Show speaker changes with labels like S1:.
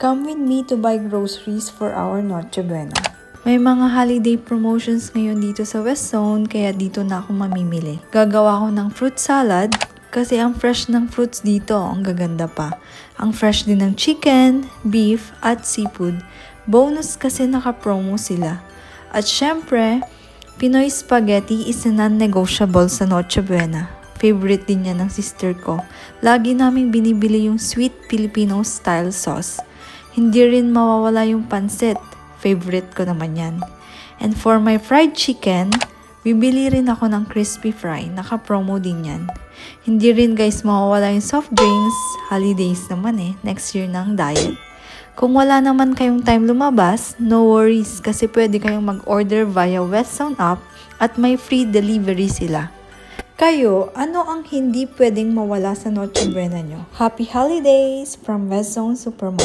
S1: Come with me to buy groceries for our Noche Buena. May mga holiday promotions ngayon dito sa West Zone, kaya dito na ako mamimili. Gagawa ko ng fruit salad kasi ang fresh ng fruits dito, ang gaganda pa. Ang fresh din ng chicken, beef, at seafood. Bonus kasi naka-promo sila. At syempre, Pinoy spaghetti is a non-negotiable sa Noche Buena. Favorite din yan ng sister ko. Lagi naming binibili yung sweet Filipino style sauce. Hindi rin mawawala yung pansit. Favorite ko naman yan. And for my fried chicken, bibili rin ako ng crispy fry. Naka-promo din yan. Hindi rin guys mawawala yung soft drinks. Holidays naman Next year ng diet. Kung wala naman kayong time lumabas, no worries kasi pwede kayong mag-order via West Zone app at may free delivery sila. Kayo, ano ang hindi pwedeng mawala sa Noche Buena nyo? Happy Holidays from West Zone Supermarket.